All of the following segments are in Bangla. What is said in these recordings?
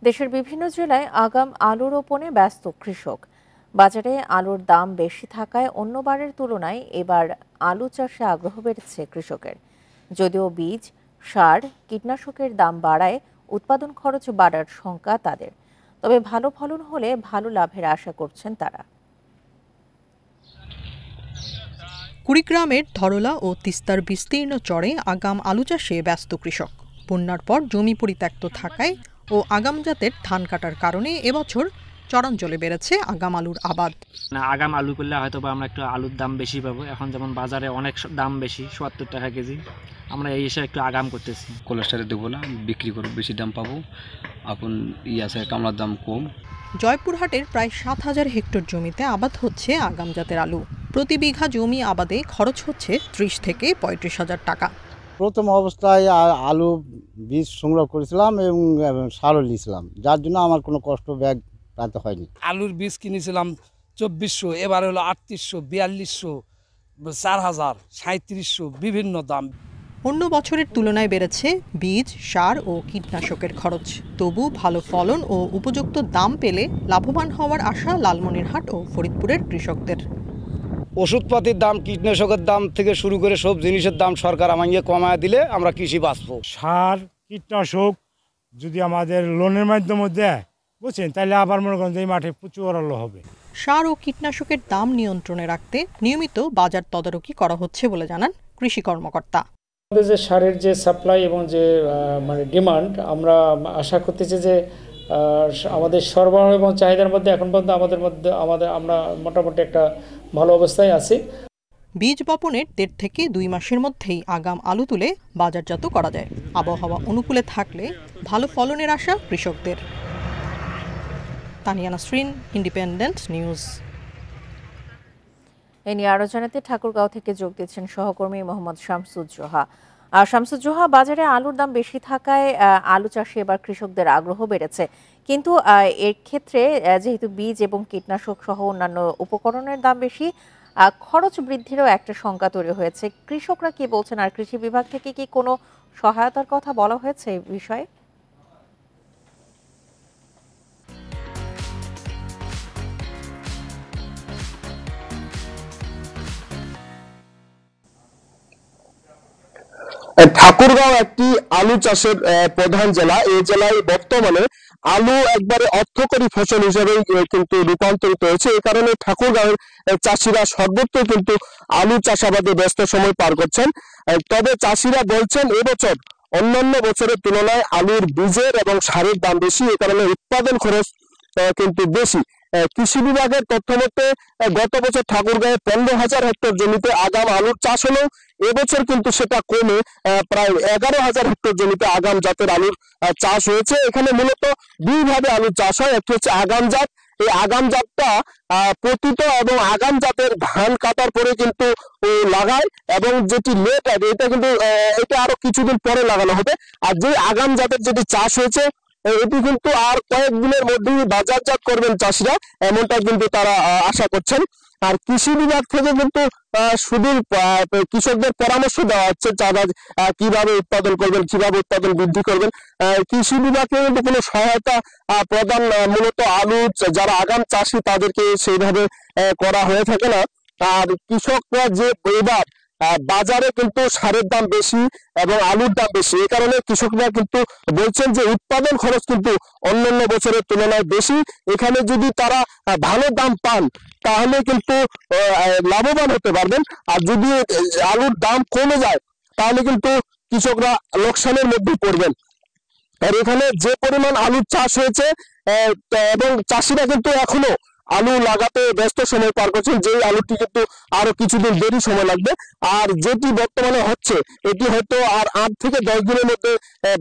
দেশের বিভিন্ন জেলায় আগাম আলু রোপণে ব্যস্ত কৃষক। বাজারে আলুর দাম বেশি থাকায় অন্যবারের তুলনায় এবার আলু চাষে আগ্রহ বেড়েছে কৃষকের। যদিও বীজ, সার, কীটনাশকের দাম বাড়ায় উৎপাদন খরচ বাড়ার শঙ্কা তাদের। তবে ভালো ফলন হলে ভালো লাভের আশা করছেন তারা। কুড়িগ্রামের ধরলা ও তিস্তার বিস্তীর্ণ চরে আগাম আলু চাষে ব্যস্ত কৃষক। বন্যার পর জমি পরিত্যক্ত থাকায় ও আগাম জাতের ধান কাটার কারণে এবছর চরাঞ্চলে বেড়েছে আগাম আলুর আবাদ। আগাম আলু করলে হয়তো বা আমরা একটু আলুর দাম বেশি পাবো। এখন যেমন বাজারে অনেক দাম বেশি, ৭০ টাকা কেজি, আমরা এই হিসেবে একটু আগাম করতেছি। কোলেস্টারে দেবো না, বিক্রি করে বেশি দাম পাবো। এখন আছে কামলার দাম কম। জয়পুরহাটের প্রায় ৭,০০০ হেক্টর জমিতে আবাদ হচ্ছে আগাম জাতের আলু। প্রতি বিঘা জমি আবাদে খরচ হচ্ছে ৩০ থেকে ৩৫,০০০ টাকা। প্রথম অবস্থায় আলু বীজ সংগ্রহ করেছিলাম এবং সারও নিয়েছিলাম, যার জন্য আমার কোনো কষ্ট ব্যাগ পাতে হয়নি। আলুর বীজ কিনেছিলাম ২৪০০, এবার হলো ৩৮০০, ৪২০০, ৪০০০, ৩৭০০, বিভিন্ন দাম। অন্য বছরের তুলনায় বেড়েছে বীজ, সার ও কীটনাশকের খরচ। তবু ভালো ফলন ও উপযুক্ত দাম পেলে লাভবান হওয়ার আশা লালমনিরহাট ও ফরিদপুরের কৃষকদের। ওষুধপাতির দাম, কীটনাশকের দাম থেকে শুরু করে সব জিনিসের দাম সরকার আমাকে কমায় দিলে আমরা কৃষি বাঁচবো। সার, কীটনাশক যদি আমাদের লোনের মাধ্যমে দেয়, বুঝছেন, তাহলে আবার মনে করেন যে এই মাঠে প্রচুর আলো হবে। সার ও কীটনাশকের দাম নিয়ন্ত্রণে রাখতে নিয়মিত বাজার তদারকি করা হচ্ছে বলে জানান কৃষি কর্মকর্তা। আমাদের যে সারের যে সাপ্লাই এবং যে ডিমান্ড, আমরা আশা করতেছি যে আমাদের সরবরাহ এবং চাহিদার মধ্যে এখন পর্যন্ত আমরা মোটামুটি একটা ভালো অবস্থায় আছি। বীজ বপনের ১.৫ থেকে ২ মাসের মধ্যেই আগাম আলু তুলে বাজারজাত করা যায়। আবহাওয়া অনুকূলে থাকলে ভালো ফলনের আশা কৃষকদের। Tania Nasrin, Independent News. এ নিয়ে আরো জানাতে ঠাকুরগাঁও থেকে যোগ দিচ্ছেন সহকর্মী মোহাম্মদ শামসুজ্জোহা। শামসুজ্জোহা, বাজারে আলুর দাম বেশি থাকায় আলু চাষে এবার কৃষকদের আগ্রহ বেড়েছে, কিন্তু এর ক্ষেত্রে যেহেতু বীজ এবং কীটনাশক সহ অন্যান্য উপকরণের দাম বেশি, খরচ বৃদ্ধিরও একটা শঙ্কা তৈরি হয়েছে। কৃষকরা কি বলছেন, আর কৃষি বিভাগ থেকে কি কোনো সহায়তার কথা বলা হয়েছে এই বিষয়ে? ঠাকুরগাঁও একটি আলু চাষের প্রধান জেলা। এই জেলায় বর্তমানে আলু একবারে অর্থকরী ফসল হিসেবে কিন্তু রূপান্তরিত হয়েছে। এই কারণে ঠাকুরগাঁওয়ের চাষিরা সর্বত্র কিন্তু আলু চাষাবাদে ব্যস্ত সময় পার করছেন। তবে চাষিরা বলছেন এবছর অন্যান্য বছরের তুলনায় আলুর বীজের এবং সারের দাম বেশি, এই কারণে উৎপাদন খরচ কিন্তু বেশি। কৃষি বিভাগের তথ্য মতে গত বছর ঠাকুরগাঁয়ে ১৫,০০০ হেক্টর জমিতে আগাম আলুর চাষ হলেও এবছর কিন্তু সেটা কমে প্রায় ১১,০০০ হেক্টর জমিতে আগাম জাতের আলুর চাষ হয়েছে। এখানে মূলত দুই ভাবে আলুর চাষ হয়, একটি হচ্ছে আগাম জাত। এই আগাম জাতটা পতিত এবং আগাম জাতের ধান কাটার পরে কিন্তু লাগায়, এবং যেটি লেট হবে এটা কিন্তু এটা আরো কিছুদিন পরে লাগানো হবে। আর যে আগাম জাতের যেটি চাষ হয়েছে এটি কিন্তু আর কয়েকদিনের মধ্যেই বাজারজাত করবেন চাষিরা, এমনটা কিন্তু তারা আশা করছেন। আর কৃষি বিভাগ থেকে কিন্তু শুধু কৃষকদের পরামর্শ দেওয়া হচ্ছে চাঁদা কিভাবে উৎপাদন করবেন, কিভাবে উৎপাদন বৃদ্ধি করবেন। কৃষি বিভাগকে কিন্তু কোনো সহায়তা প্রদান মূলত আলু যারা আগাম চাষি তাদেরকে সেইভাবে করা হয়ে থাকে না। আর কৃষকরা যে এবার বাজারে কিন্তু সারের দাম বেশি এবং আলুর দাম বেশি, এই কারণে কৃষকরা কিন্তু বলছেন যে উৎপাদন খরচ কিন্তু অন্যান্য বছরের তুলনায় বেশি। এখানে যদি তারা ভালো দাম পান তাহলে কিন্তু লাভবান হতে পারবেন, আর যদি আলুর দাম কমে যায় তাহলে কিন্তু কৃষকরা লোকসানের মধ্যে পড়বেন। আর এখানে যে পরিমাণ আলুর চাষ হয়েছে এবং চাষিরা কিন্তু এখনো আলু লাগাতে ব্যস্ত সময় পার করছেন, যে আলুটি কিন্তু আরো কিছুদিন দেরি সময় লাগবে। আর যেটি বর্তমানে হচ্ছে এটি হয়তো আর ৮ থেকে ১০ দিনের মধ্যে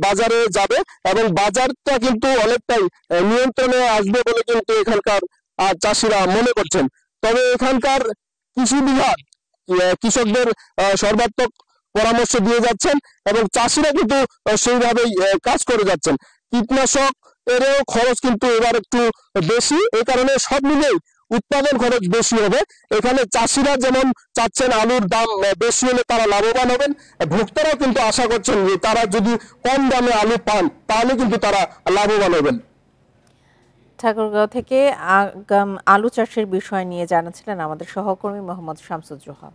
বাজারে যাবে এবং বাজারটা কিন্তু অনেকটাই নিয়ন্ত্রণে আসবে বলে কিন্তু এখানকার চাষিরা মনে করছেন। তবে এখানকার কৃষি বিভাগ কৃষকদের সর্বাত্মক পরামর্শ দিয়ে যাচ্ছেন এবং চাষিরা কিন্তু সেইভাবেই কাজ করে যাচ্ছেন। কীটনাশক এরও খরচ কিন্তু এবার একটু বেশি, এই কারণে সব মিলেই উৎপাদন খরচ বেশি হবে। এখানে চাষিরা যেমন চাচ্ছেন আলুর দাম বেশি হলে তারা লাভবান হবেন, ভোক্তারাও কিন্তু আশা করছেন যে তারা যদি কম দামে আলু পান তাহলে কিন্তু তারা লাভবান হবেন। ঠাকুরগাঁও থেকে আগাম আলু চাষের বিষয় নিয়ে জানাচ্ছিলেন আমাদের সহকর্মী মোহাম্মদ শামসুজ্জোহা।